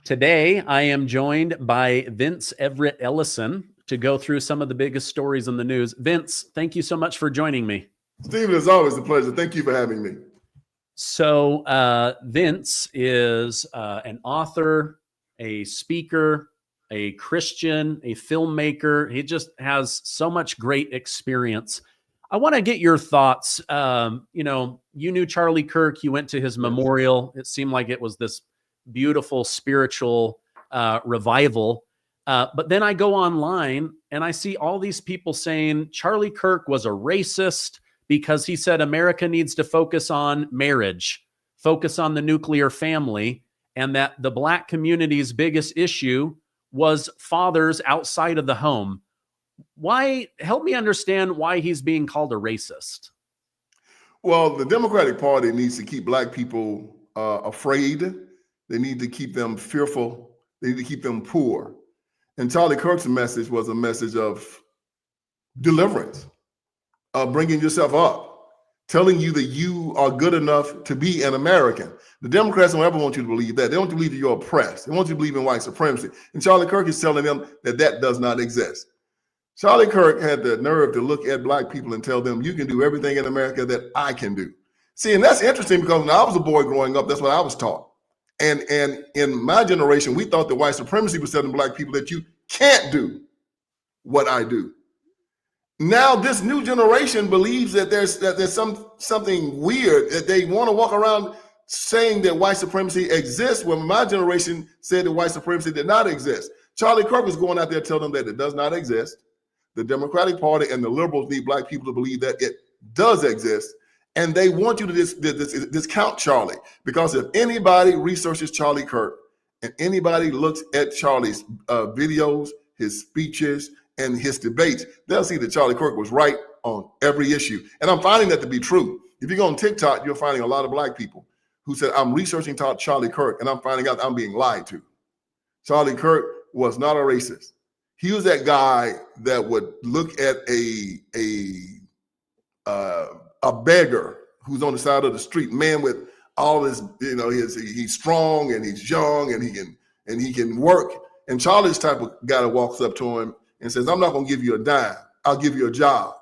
Today, I am joined by Vince Everett Ellison to go through some of the biggest stories in the news. Vince, thank you so much for joining me. Stephen, it's always a pleasure. Thank you for having me. So, Vince is an author, a speaker, a Christian, a filmmaker. He just has so much great experience. I want to get your thoughts. You knew Charlie Kirk. You went to his memorial. It seemed like it was this beautiful spiritual revival. But then I go online and I see all these people saying Charlie Kirk was a racist because he said America needs to focus on marriage, focus on the nuclear family, and that the Black community's biggest issue was fathers outside of the home. Why? Help me understand why he's being called a racist. Well, the Democratic Party needs to keep Black people afraid. They need to keep them fearful. They need to keep them poor. And Charlie Kirk's message was a message of deliverance, of bringing yourself up, telling you that you are good enough to be an American. The Democrats don't ever want you to believe that. They want you to believe that you're oppressed. They want you to believe in white supremacy. And Charlie Kirk is telling them that that does not exist. Charlie Kirk had the nerve to look at Black people and tell them, you can do everything in America that I can do. See, and that's interesting because when I was a boy growing up, that's what I was taught. And in my generation, we thought that white supremacy was telling Black people that you can't do what I do. Now this new generation believes that there's something weird, that they want to walk around saying that white supremacy exists, when my generation said that white supremacy did not exist. Charlie Kirk was going out there telling them that it does not exist. The Democratic Party and the liberals need Black people to believe that it does exist. And they want you to discount Charlie, because if anybody researches Charlie Kirk and anybody looks at Charlie's videos, his speeches, and his debates, they'll see that Charlie Kirk was right on every issue. And I'm finding that to be true. If you go on TikTok, you're finding a lot of Black people who said, I'm researching Charlie Kirk, and I'm finding out I'm being lied to. Charlie Kirk was not a racist. He was that guy that would look at a beggar who's on the side of the street, man with all his, he's strong and he's young and he can work. And Charlie's type of guy that walks up to him and says, I'm not going to give you a dime. I'll give you a job.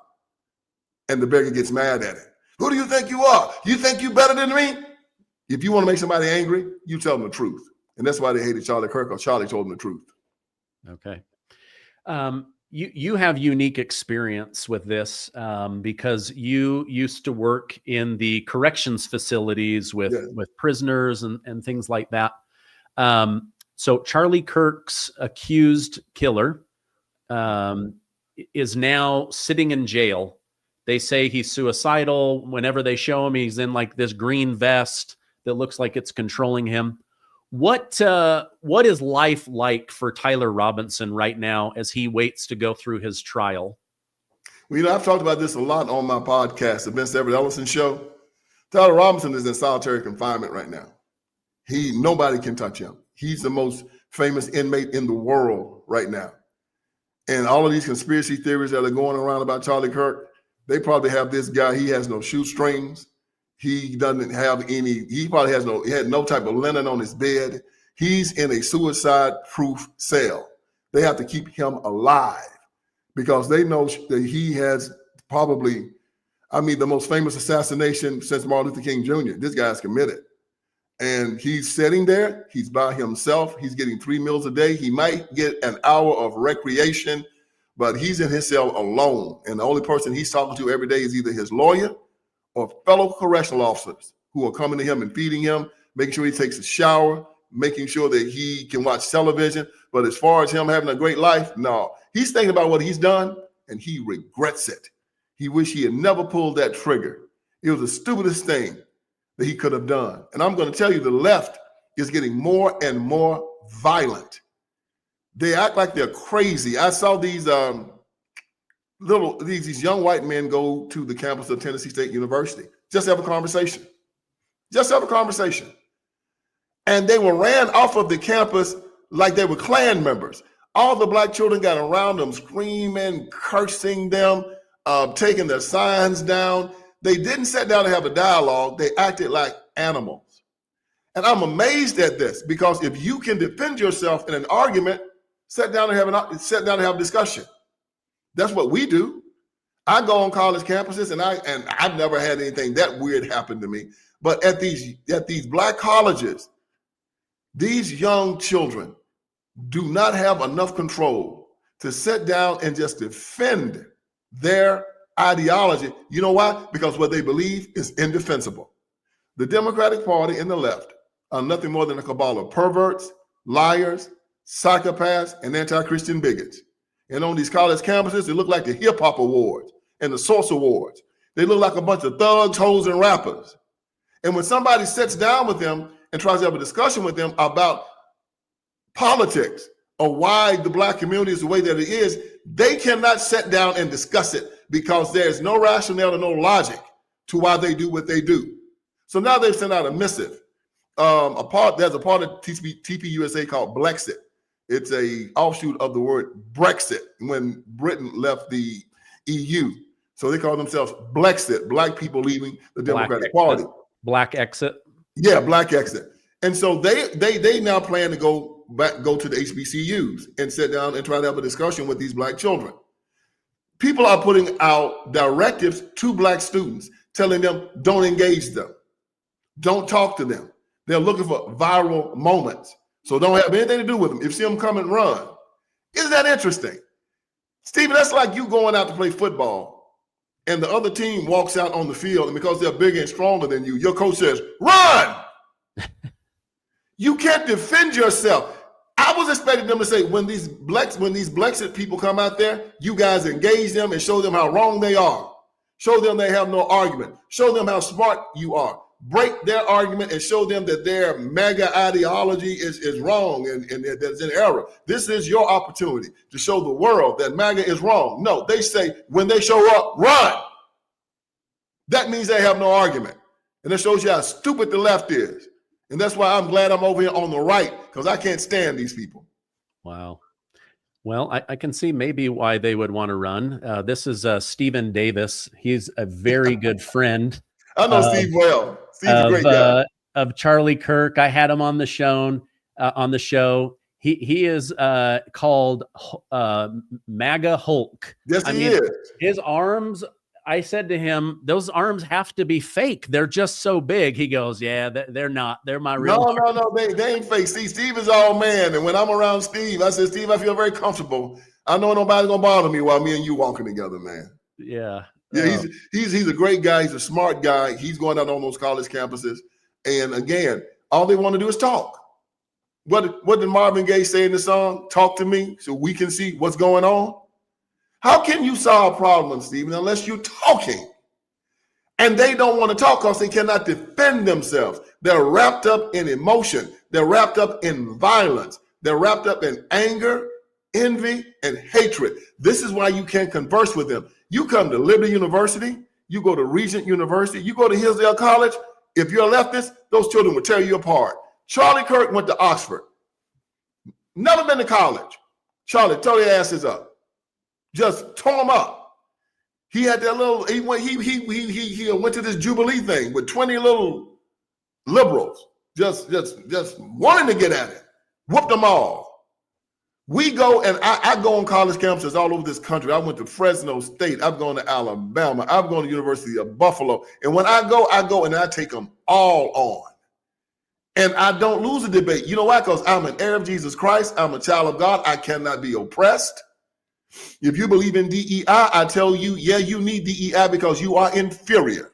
And the beggar gets mad at him. Who do you think you are? You think you better than me? If you want to make somebody angry, you tell them the truth. And that's why they hated Charlie Kirk, because Charlie told them the truth. Okay. You have unique experience with this because you used to work in the corrections facilities with prisoners and things like that. So Charlie Kirk's accused killer is now sitting in jail. They say he's suicidal. Whenever they show him, he's in like this green vest that looks like it's controlling him. What is life like for Tyler Robinson right now as he waits to go through his trial? Well, I've talked about this a lot on my podcast, the Vince Everett Ellison Show. Tyler Robinson is in solitary confinement right now. Nobody can touch him. He's the most famous inmate in the world right now. And all of these conspiracy theories that are going around about Charlie Kirk, they probably have this guy, he has no shoestrings. He doesn't have any, he had no type of linen on his bed. He's in a suicide-proof cell. They have to keep him alive because they know that he has probably, the most famous assassination since Martin Luther King Jr. This guy's committed. And he's sitting there, he's by himself, he's getting 3 meals a day. He might get an hour of recreation, but he's in his cell alone. And the only person he's talking to every day is either his lawyer or fellow correctional officers who are coming to him and feeding him, making sure he takes a shower, making sure that he can watch television. But as far as him having a great life, no. He's thinking about what he's done, and he regrets it. He wished he had never pulled that trigger. It was the stupidest thing that he could have done. And I'm going to tell you, the left is getting more and more violent. They act like they're crazy. I saw these these young white men go to the campus of Tennessee State University, just have a conversation. And they were ran off of the campus like they were Klan members. All the Black children got around them, screaming, cursing them, taking their signs down. They didn't sit down and have a dialogue. They acted like animals. And I'm amazed at this, because if you can defend yourself in an argument, sit down and have a discussion. That's what we do. I go on college campuses, and I've never had anything that weird happen to me. But at these black colleges, these young children do not have enough control to sit down and just defend their ideology. You know why? Because what they believe is indefensible. The Democratic Party and the left are nothing more than a cabal of perverts, liars, psychopaths, and anti-Christian bigots. And on these college campuses, they look like the hip hop awards and the Source Awards. They look like a bunch of thugs, hoes, and rappers. And when somebody sits down with them and tries to have a discussion with them about politics or why the black community is the way that it is, they cannot sit down and discuss it, because there's no rationale and no logic to why they do what they do. So now they've sent out a missive. There's a part of TPUSA called Blexit. It's a offshoot of the word Brexit, when Britain left the EU. So they call themselves Blexit, black people leaving the Democratic Party. Black exit. Yeah, black exit. And so they now plan to go to the HBCUs and sit down and try to have a discussion with these black children. People are putting out directives to black students, telling them, don't engage them. Don't talk to them. They're looking for viral moments. So don't have anything to do with them. If you see them come and run. Isn't that interesting? Stephen, that's like you going out to play football and the other team walks out on the field, and because they're bigger and stronger than you, your coach says, run! You can't defend yourself. I was expecting them to say, when these Blexit people come out there, you guys engage them and show them how wrong they are. Show them they have no argument. Show them how smart you are. Break their argument and show them that their MAGA ideology is wrong and that it's in error. This is your opportunity to show the world that MAGA is wrong. No, they say when they show up, run. That means they have no argument. And it shows you how stupid the left is. And that's why I'm glad I'm over here on the right, because I can't stand these people. Wow. Well, I can see maybe why they would want to run. This is Stephen Davis. He's a very good friend. I know Steve well. Steve's a great guy. Of Charlie Kirk. I had him on the show. He is called MAGA Hulk. Yes, he is. His arms, I said to him, those arms have to be fake. They're just so big. He goes, yeah, they're not. They're my real arms. No, they ain't fake. See, Steve is all man. And when I'm around Steve, I said, Steve, I feel very comfortable. I know nobody's going to bother me while me and you walking together, man. Yeah. Yeah, he's a great guy. He's a smart guy. He's going out on those college campuses. And again, all they want to do is talk. What did Marvin Gaye say in the song? Talk to me so we can see what's going on. How can you solve problems, Stephen, unless you're talking? And they don't want to talk because they cannot defend themselves. They're wrapped up in emotion. They're wrapped up in violence. They're wrapped up in anger, envy, and hatred. This is why you can't converse with them. You come to Liberty University, you go to Regent University, you go to Hillsdale College. If you're a leftist, those children will tear you apart. Charlie Kirk went to Oxford. Never been to college. Charlie, tore their asses up. Just tore them up. He had that little, he went to this Jubilee thing with 20 little liberals, just wanting to get at it. Whooped them all. We go, and I go on college campuses all over this country. I went to Fresno State. I've gone to Alabama. I've gone to University of Buffalo. And when I go and I take them all on. And I don't lose a debate. You know why? Because I'm an heir of Jesus Christ. I'm a child of God. I cannot be oppressed. If you believe in DEI, I tell you, yeah, you need DEI because you are inferior.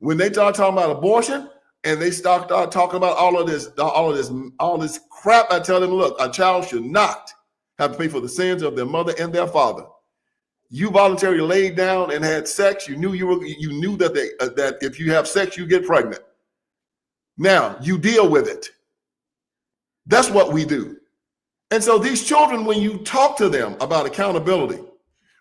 When they start talking about abortion and they start talking about all this crap, I tell them, look, a child should not have to pay for the sins of their mother and their father. You voluntarily laid down and had sex. You knew that if you have sex, you get pregnant. Now you deal with it. That's what we do. And so these children, when you talk to them about accountability,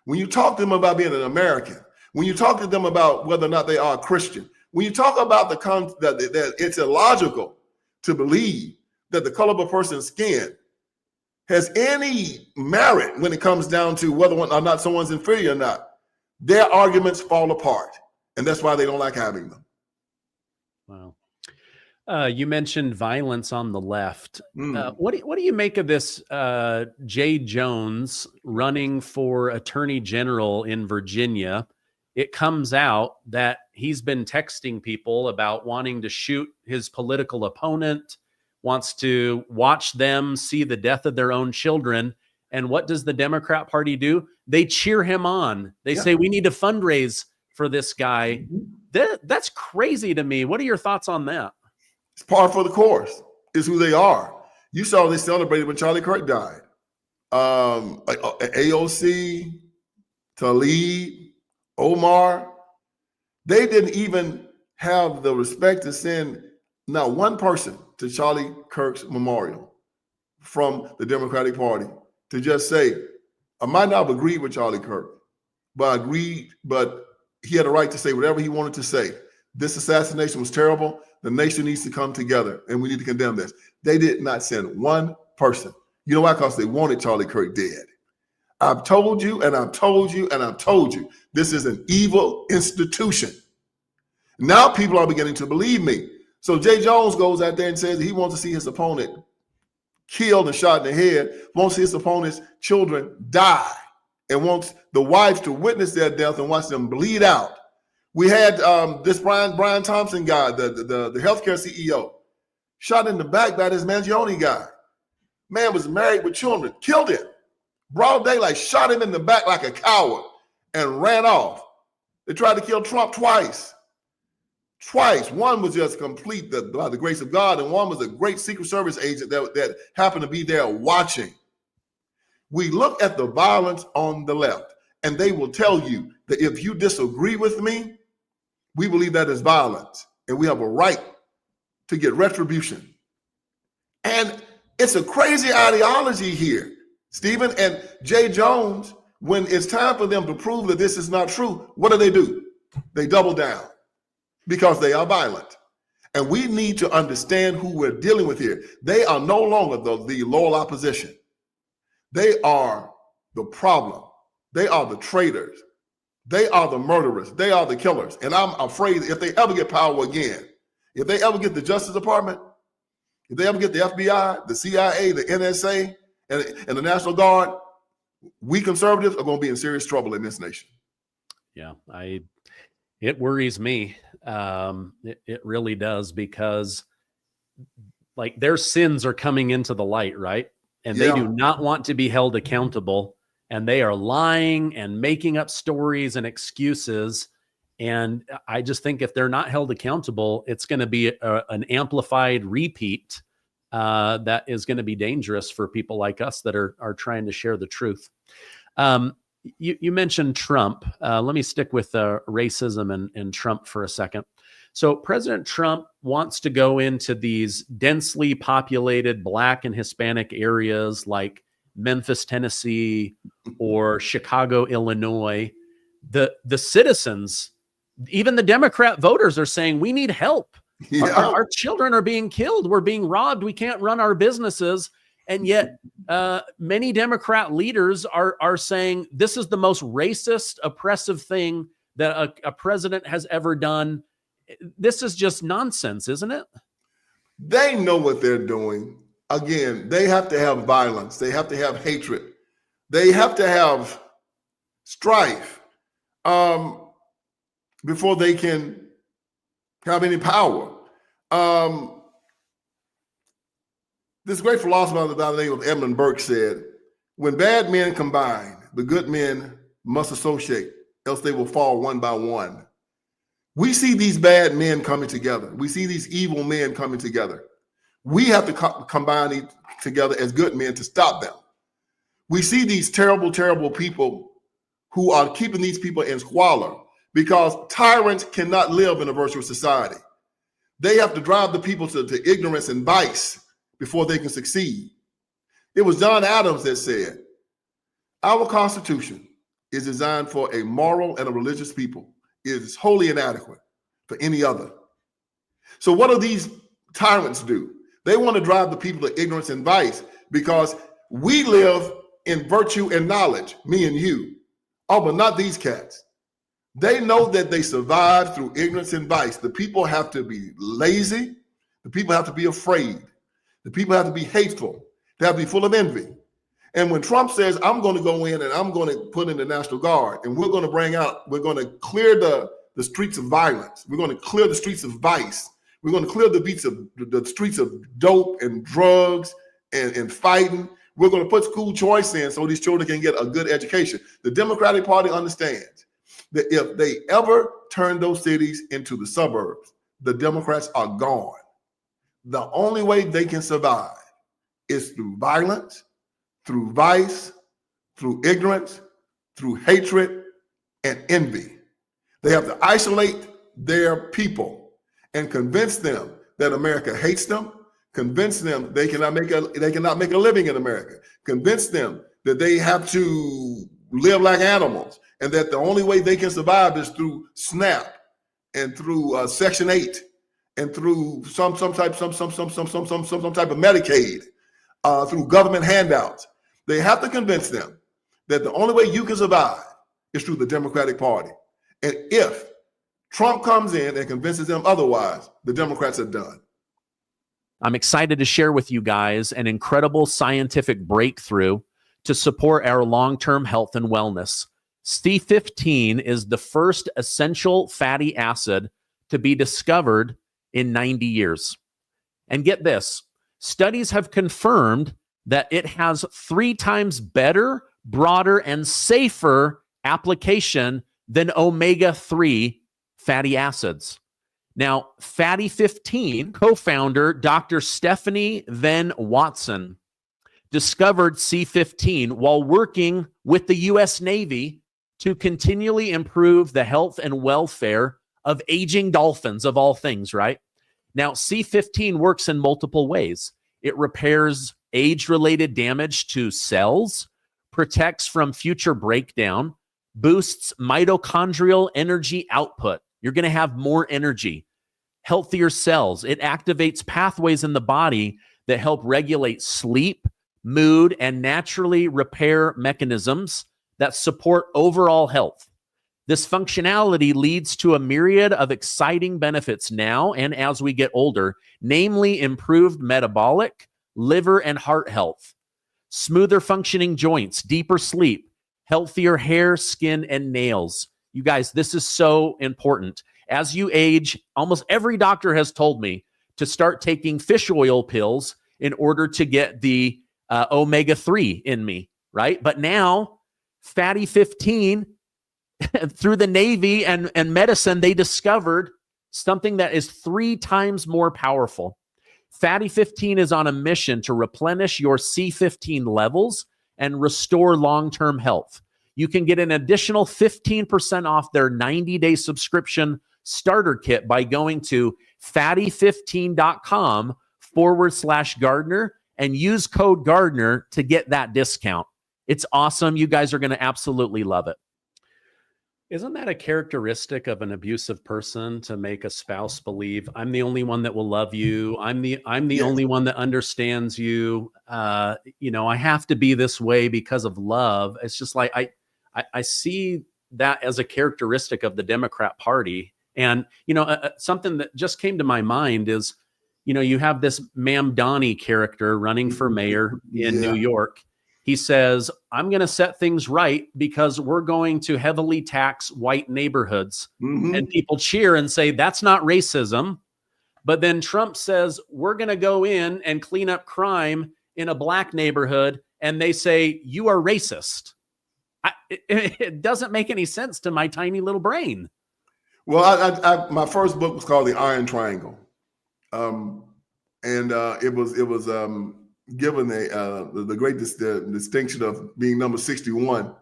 when you talk to them about being an American, when you talk to them about whether or not they are a Christian, when you talk about that it's illogical to believe that the color of a person's skin has any merit when it comes down to whether or not someone's inferior or not, their arguments fall apart. And that's why they don't like having them. Wow. You mentioned violence on the left. Mm. What do you make of this Jay Jones running for attorney general in Virginia? It comes out that he's been texting people about wanting to shoot his political opponent, wants to watch them see the death of their own children. And what does the Democrat Party do? They cheer him on. They Yeah. say, we need to fundraise for this guy. That's crazy to me. What are your thoughts on that? It's par for the course. It's who they are. You saw they celebrated when Charlie Kirk died. AOC, Tlaib, Omar, they didn't even have the respect to send not one person to Charlie Kirk's memorial from the Democratic Party to just say, I might not have agreed with Charlie Kirk, but he had a right to say whatever he wanted to say. This assassination was terrible. The nation needs to come together, and we need to condemn this. They did not send one person. You know why? Because they wanted Charlie Kirk dead. I've told you, and I've told you, and I've told you, this is an evil institution. Now people are beginning to believe me. So Jay Jones goes out there and says he wants to see his opponent killed and shot in the head, wants to see his opponent's children die, and wants the wives to witness their death and watch them bleed out. We had this Brian Thompson guy, the healthcare CEO, shot in the back by this Mangione guy. Man was married with children, killed him. Broad daylight, shot him in the back like a coward and ran off. They tried to kill Trump twice. One was just complete by the grace of God, and one was a great Secret Service agent that happened to be there watching. We look at the violence on the left, and they will tell you that if you disagree with me, we believe that is violence, and we have a right to get retribution. And it's a crazy ideology here, Stephen. And Jay Jones, when it's time for them to prove that this is not true, what do? They double down because they are violent. And we need to understand who we're dealing with here. They are no longer the loyal opposition. They are the problem. They are the traitors. They are the murderers. They are the killers. And I'm afraid if they ever get power again, if they ever get the Justice Department, if they ever get the FBI, the CIA, the NSA, and the National Guard, we conservatives are going to be in serious trouble in this nation. Yeah, it worries me. It really does, because like their sins are coming into the light, right? And they do not want to be held accountable. And they are lying and making up stories and excuses. And I just think if they're not held accountable, it's going to be an amplified repeat that is going to be dangerous for people like us that are trying to share the truth. You mentioned Trump. Let me stick with racism and Trump for a second. So President Trump wants to go into these densely populated Black and Hispanic areas like Memphis, Tennessee, or Chicago, Illinois. The citizens, even the Democrat voters, are saying we need help. Yeah. Our children are being killed. We're being robbed. We can't run our businesses. And yet many Democrat leaders are saying this is the most racist, oppressive thing that a president has ever done. This is just nonsense, isn't it? They know what they're doing. Again, they have to have violence. They have to have hatred. They have to have strife before they can have any power. This great philosopher by the name of Edmund Burke said, when bad men combine, the good men must associate, else they will fall one by one. We see these bad men coming together. We see these evil men coming together. We have to combine together as good men to stop them. We see these terrible, terrible people who are keeping these people in squalor because tyrants cannot live in a virtuous society. They have to drive the people to ignorance and vice before they can succeed. It was John Adams that said, our Constitution is designed for a moral and a religious people. It is wholly inadequate for any other. So what do these tyrants do? They want to drive the people to ignorance and vice because we live in virtue and knowledge, me and you. Oh, but not these cats. They know that they survive through ignorance and vice. The people have to be lazy. The people have to be afraid. The people have to be hateful. They have to be full of envy. And when Trump says, I'm going to go in and I'm going to put in the National Guard, and we're going to clear the streets of violence. We're going to clear the streets of vice. We're going to clear the streets of dope and drugs and fighting. We're going to put school choice in so these children can get a good education. The Democratic Party understands that if they ever turn those cities into the suburbs, the Democrats are gone. The only way they can survive is through violence, through vice, through ignorance, through hatred and envy. They have to isolate their people and convince them that America hates them, convince them they cannot make a living in America, convince them that they have to live like animals, and that the only way they can survive is through SNAP and through Section 8 and through some type of Medicaid, through government handouts. They have to convince them that the only way you can survive is through the Democratic Party. And if Trump comes in and convinces them otherwise, the Democrats are done. I'm excited to share with you guys an incredible scientific breakthrough to support our long-term health and wellness. C15 is the first essential fatty acid to be discovered in 90 years. And get this, studies have confirmed that it has 3 times better, broader, and safer application than omega-3 fatty acids. Now, Fatty 15 co-founder Dr. Stephanie Venn Watson discovered C15 while working with the U.S. Navy to continually improve the health and welfare of aging dolphins, of all things, right? Now, C15 works in multiple ways. It repairs age-related damage to cells, protects from future breakdown, boosts mitochondrial energy output. You're going to have more energy, healthier cells. It activates pathways in the body that help regulate sleep, mood, and naturally repair mechanisms that support overall health. This functionality leads to a myriad of exciting benefits now and as we get older, namely improved metabolic, liver, and heart health, smoother functioning joints, deeper sleep, healthier hair, skin, and nails. You guys, this is so important. As you age, almost every doctor has told me to start taking fish oil pills in order to get the omega-3 in me, right? But now, Fatty 15, through the Navy and medicine, they discovered something that is 3 times more powerful. Fatty 15 is on a mission to replenish your C15 levels and restore long-term health. You can get an additional 15% off their 90-day subscription starter kit by going to fatty15.com/Gardner and use code Gardner to get that discount. It's awesome. You guys are going to absolutely love it. Isn't that a characteristic of an abusive person, to make a spouse believe I'm the only one that will love you? I'm the Yes. only one that understands you. I have to be this way because of love. It's just like I see that as a characteristic of the Democrat Party. And something that just came to my mind is, you have this Ma'am Donnie character running for mayor in New York. He says, I'm going to set things right because we're going to heavily tax white neighborhoods. Mm-hmm. And people cheer and say, that's not racism. But then Trump says, we're going to go in and clean up crime in a black neighborhood. And they say, you are racist. It doesn't make any sense to my tiny little brain. Well, my first book was called The Iron Triangle. It was given the great distinction of being number 61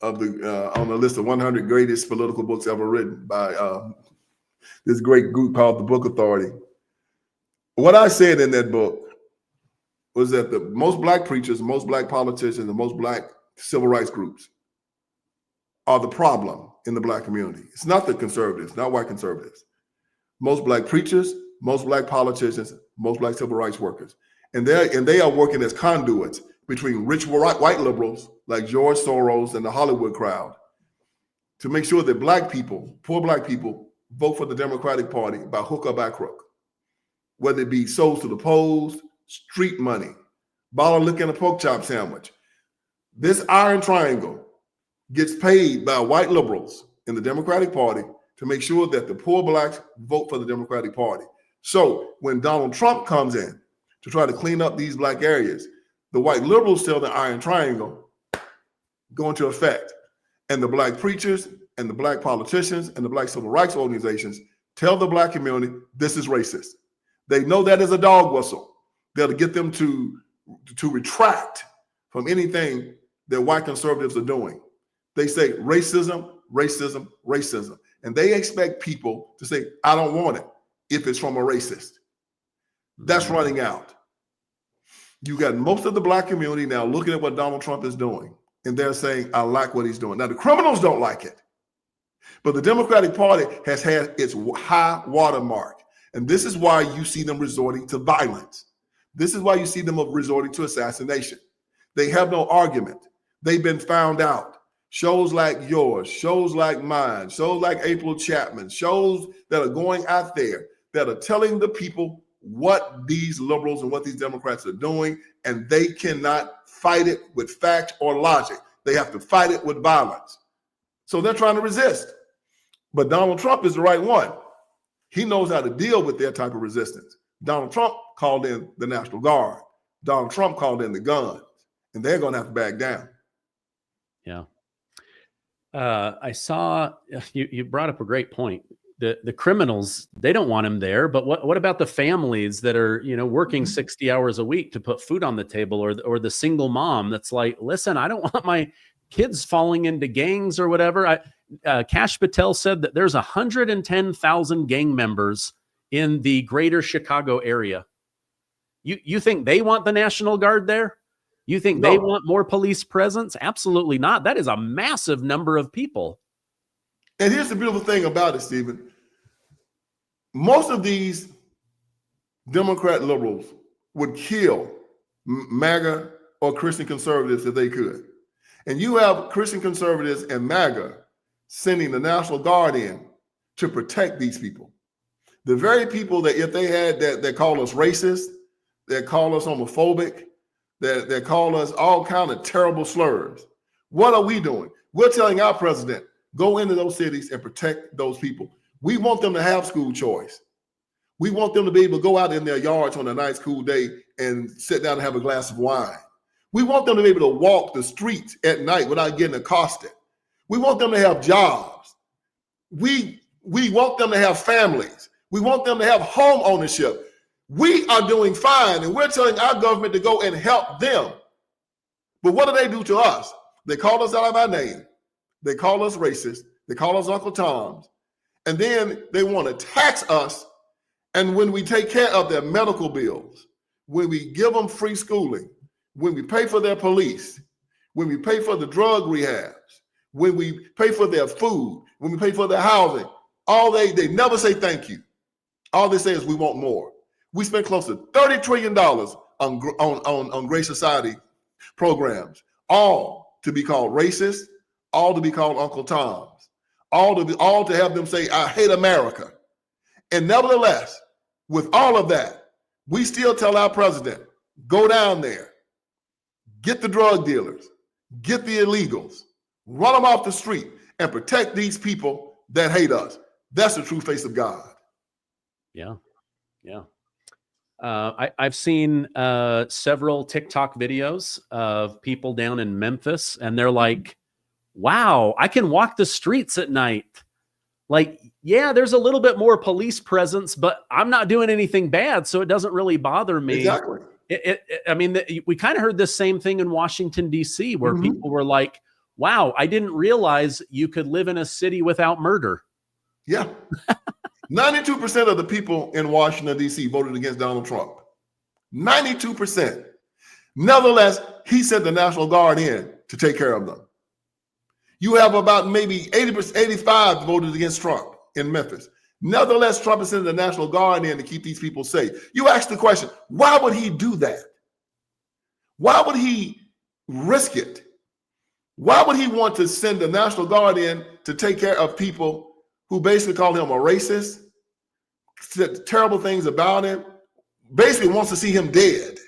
of on the list of 100 greatest political books ever written by this great group called the Book Authority. What I said in that book was that the most black preachers, most black politicians, and most black civil rights groups are the problem in the black community. It's not the conservatives, not white conservatives. Most black preachers, most black politicians, most black civil rights workers. And they are working as conduits between rich white liberals like George Soros and the Hollywood crowd to make sure that black people, poor black people, vote for the Democratic Party by hook or by crook. whether it be sold to the polls, street money, bottle of liquor and a pork chop sandwich. This iron triangle gets paid by white liberals in the Democratic Party to make sure that the poor blacks vote for the Democratic Party. So when Donald Trump comes in to try to clean up these black areas, the white liberals tell the iron triangle go into effect. And the black preachers and the black politicians and the black civil rights organizations tell the black community this is racist. They know that is a dog whistle. They'll get them to retract from anything that white conservatives are doing. They say racism, racism, racism. And they expect people to say, I don't want it if it's from a racist. That's running out. You got most of the black community now looking at what Donald Trump is doing, and they're saying, I like what he's doing. Now, the criminals don't like it, but the Democratic Party has had its high watermark. And this is why you see them resorting to violence. This is why you see them resorting to assassination. They have no argument. They've been found out. Shows like yours, shows like mine, shows like April Chapman, shows that are going out there that are telling the people what these liberals and what these Democrats are doing, and they cannot fight it with fact or logic. They have to fight it with violence. So they're trying to resist. But Donald Trump is the right one. He knows how to deal with their type of resistance. Donald Trump called in the National Guard. Donald Trump called in the guns, and they're going to have to back down. Yeah. I saw you brought up a great point. The criminals, they don't want him there, but what about the families that are, working 60 hours a week to put food on the table, or the single mom that's like, listen, I don't want my kids falling into gangs or whatever. Kash Patel said that there's 110,000 gang members in the greater Chicago area. You think they want the National Guard there? You think they want more police presence? Absolutely not. That is a massive number of people. And here's the beautiful thing about it, Stephen. Most of these Democrat liberals would kill MAGA or Christian conservatives if they could. And you have Christian conservatives and MAGA sending the National Guard in to protect these people. The very people that, if they had that call us racist, that call us homophobic, that call us all kind of terrible slurs. What are we doing? We're telling our president, go into those cities and protect those people. We want them to have school choice. We want them to be able to go out in their yards on a nice, cool day and sit down and have a glass of wine. We want them to be able to walk the streets at night without getting accosted. We want them to have jobs. We want them to have families. We want them to have home ownership. We are doing fine, and we're telling our government to go and help them. But what do to us? They call us out of our name. They call us racist. They call us Uncle Toms. And then they want to tax us. And when we take care of their medical bills, when we give them free schooling, when we pay for their police, when we pay for the drug rehabs, when we pay for their food, when we pay for their housing, they never say thank you. All they say is we want more. We spent close to $30 trillion on Great Society programs, all to be called racist, all to be called Uncle Toms, all to have them say, I hate America. And nevertheless, with all of that, we still tell our president, go down there, get the drug dealers, get the illegals, run them off the street, and protect these people that hate us. That's the true face of God. Yeah. Yeah. I've seen several TikTok videos of people down in Memphis, and they're like, wow, I can walk the streets at night. Like, yeah, there's a little bit more police presence, but I'm not doing anything bad, so it doesn't really bother me. Exactly. We kind of heard this same thing in Washington, D.C., where people were like, wow, I didn't realize you could live in a city without murder. Yeah. 92% of the people in Washington, D.C. voted against Donald Trump. 92%. Nevertheless, he sent the National Guard in to take care of them. You have about maybe 80%, 85 voted against Trump in Memphis. Nevertheless, Trump is sending the National Guard in to keep these people safe. You ask the question, why would he do that? Why would he risk it? Why would he want to send the National Guard in to take care of people who basically call him a racist, said terrible things about him, basically wants to see him dead.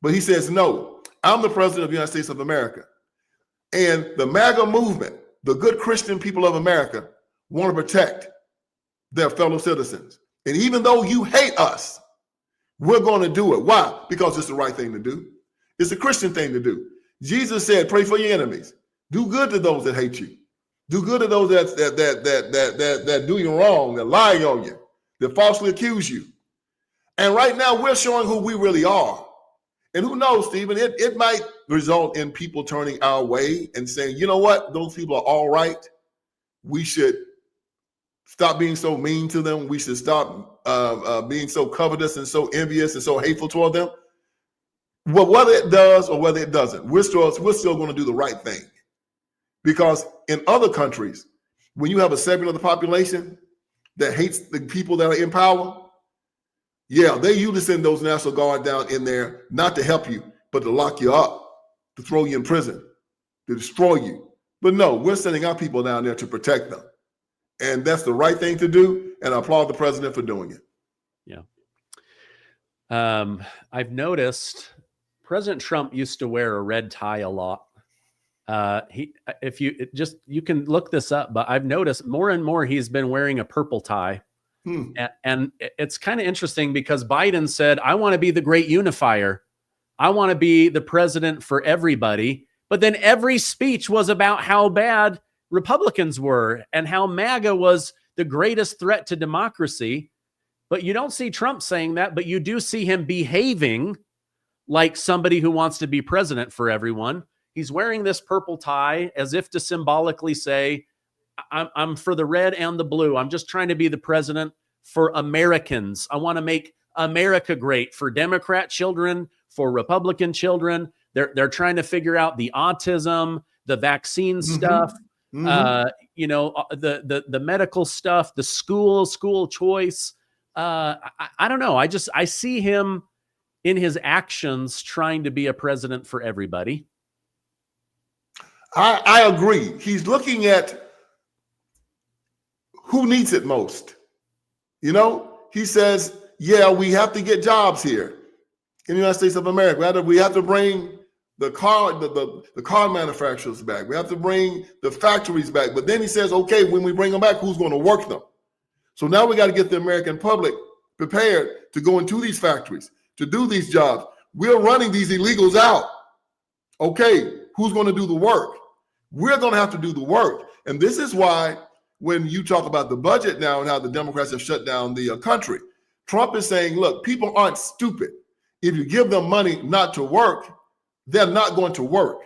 But he says, no, I'm the president of the United States of America. And the MAGA movement, the good Christian people of America, want to protect their fellow citizens. And even though you hate us, we're going to do it. Why? Because it's the right thing to do. It's a Christian thing to do. Jesus said, pray for your enemies. Do good to those that hate you. Do good to those that do you wrong, that lie on you, that falsely accuse you. And right now we're showing who we really are. And who knows, Stephen, it might result in people turning our way and saying, you know what, those people are all right. We should stop being so mean to them. We should stop being so covetous and so envious and so hateful toward them. Well, whether it does or whether it doesn't, we're still going to do the right thing. Because in other countries, when you have a segment of the population that hates the people that are in power, yeah, they usually send those National Guard down in there not to help you, but to lock you up, to throw you in prison, to destroy you. But no, we're sending our people down there to protect them. And that's the right thing to do. And I applaud the president for doing it. Yeah. I've noticed President Trump used to wear a red tie a lot. You can look this up, but I've noticed more and more he's been wearing a purple tie. And it's kind of interesting because Biden said, I want to be the great unifier. I want to be the president for everybody. But then every speech was about how bad Republicans were and how MAGA was the greatest threat to democracy. But you don't see Trump saying that, but you do see him behaving like somebody who wants to be president for everyone. He's wearing this purple tie as if to symbolically say, I'm for the red and the blue. I'm just trying to be the president for Americans. I want to make America great for Democrat children, for Republican children. They're trying to figure out the autism, the vaccine stuff, the medical stuff, the school choice. I don't know. I see him in his actions trying to be a president for everybody. I agree. He's looking at who needs it most. You know, he says, yeah, we have to get jobs here in the United States of America. We have to bring the car manufacturers back. We have to bring the factories back. But then he says, okay, when we bring them back, who's going to work them? So now we got to get the American public prepared to go into these factories, to do these jobs. We're running these illegals out. Okay, who's going to do the work? We're going to have to do the work. And this is why when you talk about the budget now and how the Democrats have shut down the country, Trump is saying, look, people aren't stupid. If you give them money not to work, they're not going to work.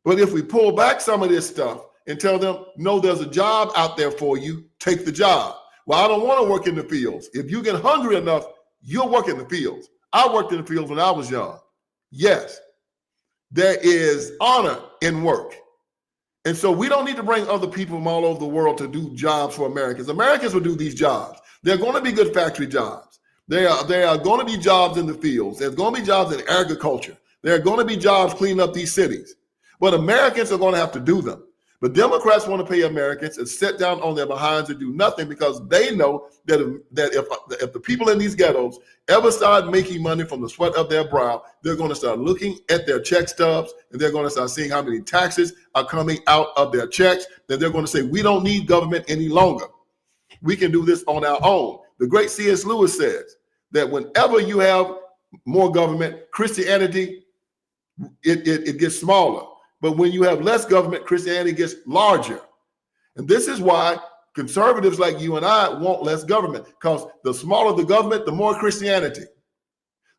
But if we pull back some of this stuff and tell them, no, there's a job out there for you, take the job. Well, I don't want to work in the fields. If you get hungry enough, you'll work in the fields. I worked in the fields when I was young. Yes, there is honor in work. And so we don't need to bring other people from all over the world to do jobs for Americans. Americans will do these jobs. They're going to be good factory jobs. There are going to be jobs in the fields. There's going to be jobs in agriculture. There are going to be jobs cleaning up these cities. But Americans are going to have to do them. But Democrats want to pay Americans and sit down on their behinds and do nothing because they know that if the people in these ghettos ever start making money from the sweat of their brow, they're going to start looking at their check stubs and they're going to start seeing how many taxes are coming out of their checks. Then they're going to say, we don't need government any longer. We can do this on our own. The great C.S. Lewis says that whenever you have more government, Christianity, it gets smaller. But when you have less government, Christianity gets larger. And this is why conservatives like you and I want less government, because the smaller the government, the more Christianity.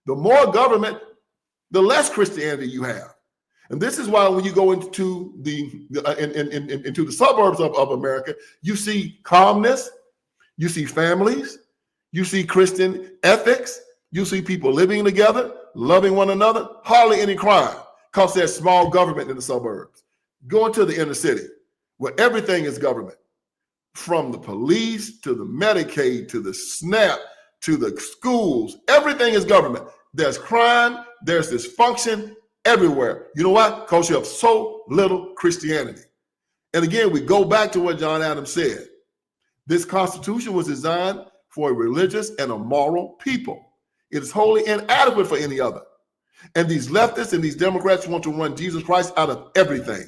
The more government, the less Christianity you have. And this is why when you go into into the suburbs of America, you see calmness, you see families, you see Christian ethics, you see people living together, loving one another, hardly any crime. Because there's small government in the suburbs. Go into the inner city where everything is government, from the police to the Medicaid to the SNAP to the schools. Everything is government. There's crime. There's dysfunction everywhere. You know why? Because you have so little Christianity. And again, we go back to what John Adams said. This Constitution was designed for a religious and a moral people. It is wholly inadequate for any other. And these leftists and these Democrats want to run Jesus Christ out of everything.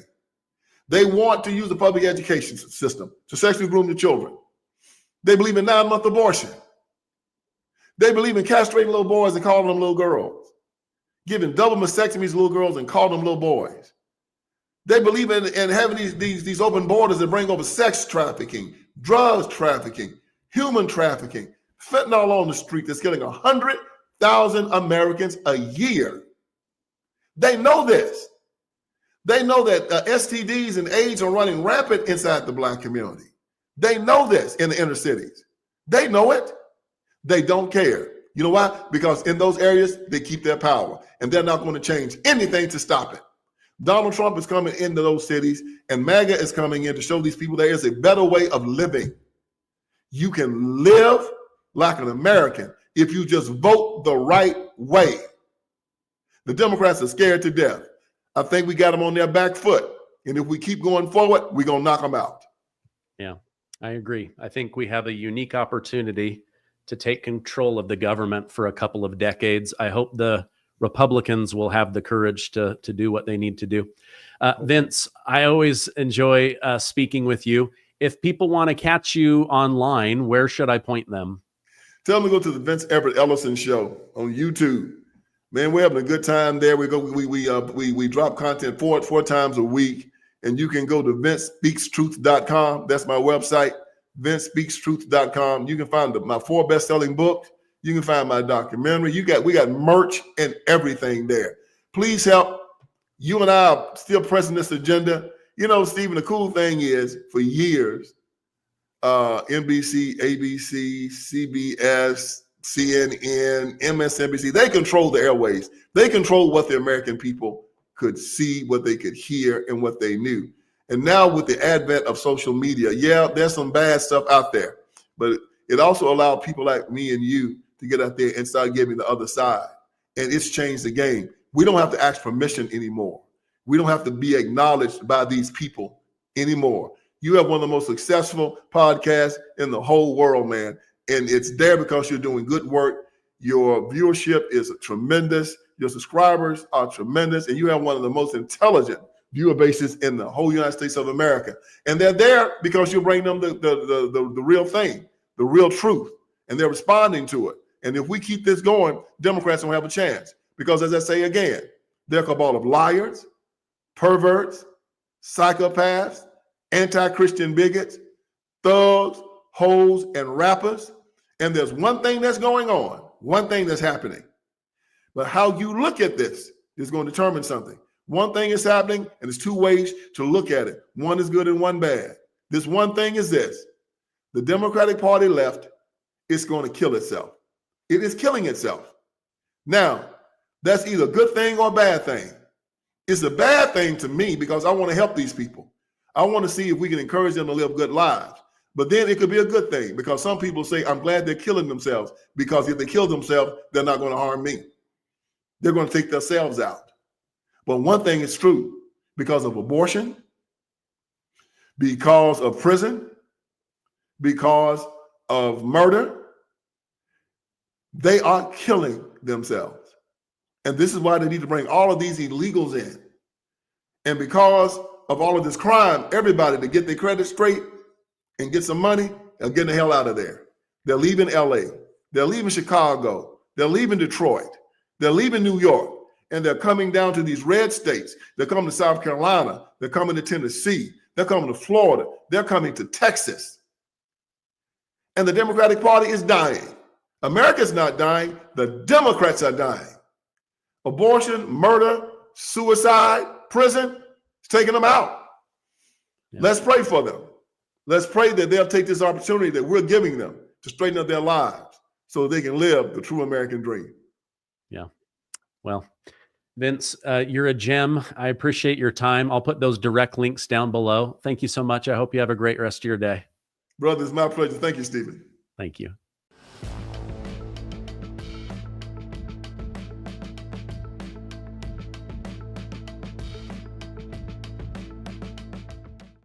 They want to use the public education system to sexually groom the children. They believe in 9-month abortion. They believe in castrating little boys and calling them little girls, giving double mastectomies to little girls and calling them little boys. They believe in having these open borders that bring over sex trafficking, drugs trafficking, human trafficking, fentanyl on the street that's killing 100,000 Americans a year. They know this. They know that STDs and AIDS are running rampant inside the Black community. They know this in the inner cities. They know it. They don't care. You know why? Because in those areas, they keep their power, and they're not going to change anything to stop it. Donald Trump is coming into those cities, and MAGA is coming in to show these people there is a better way of living. You can live like an American if you just vote the right way. The Democrats are scared to death. I think we got them on their back foot. And if we keep going forward, we're going to knock them out. Yeah, I agree. I think we have a unique opportunity to take control of the government for a couple of decades. I hope the Republicans will have the courage to do what they need to do. Vince, I always enjoy speaking with you. If people want to catch you online, where should I point them? Tell them to go to the Vince Everett Ellison Show on YouTube. Man, we're having a good time there. We drop content four times a week, and you can go to VinceSpeaksTruth.com. That's my website, VinceSpeaksTruth.com. You can find my 4 best-selling books. You can find my documentary. We got merch and everything there. Please help. You and I are still pressing this agenda. You know, Stephen, the cool thing is, for years, NBC, ABC, CBS, CNN, MSNBC, they control the airways. They control what the American people could see, what they could hear, and what they knew. And now with the advent of social media, yeah, there's some bad stuff out there, but it also allowed people like me and you to get out there and start giving the other side. And it's changed the game. We don't have to ask permission anymore. We don't have to be acknowledged by these people anymore. You have one of the most successful podcasts in the whole world, man. And it's there because you're doing good work. Your viewership is tremendous. Your subscribers are tremendous. And you have one of the most intelligent viewer bases in the whole United States of America. And they're there because you bring them the real thing, the real truth. And they're responding to it. And if we keep this going, Democrats don't have a chance. Because as I say again, they're a cabal of liars, perverts, psychopaths, anti-Christian bigots, thugs, hoes, and rappers. And there's one thing that's going on, one thing that's happening. But how you look at this is going to determine something. One thing is happening, and there's 2 ways to look at it. One is good and one bad. This one thing is this. The Democratic Party left is going to kill itself. It is killing itself. Now, that's either a good thing or a bad thing. It's a bad thing to me because I want to help these people. I want to see if we can encourage them to live good lives. But then it could be a good thing because some people say, I'm glad they're killing themselves because if they kill themselves, they're not going to harm me. They're going to take themselves out. But one thing is true, because of abortion, because of prison, because of murder, they are killing themselves. And this is why they need to bring all of these illegals in. And because of all of this crime, everybody to get their credit straight and get some money, they're getting the hell out of there. They're leaving LA. They're leaving Chicago. They're leaving Detroit. They're leaving New York. And they're coming down to these red states. They're coming to South Carolina. They're coming to Tennessee. They're coming to Florida. They're coming to Texas. And the Democratic Party is dying. America's not dying. The Democrats are dying. Abortion, murder, suicide, prison, it's taking them out. Yeah. Let's pray for them. Let's pray that they'll take this opportunity that we're giving them to straighten up their lives so they can live the true American dream. Yeah. Well, Vince, you're a gem. I appreciate your time. I'll put those direct links down below. Thank you so much. I hope you have a great rest of your day. Brother, it's my pleasure. Thank you, Stephen. Thank you.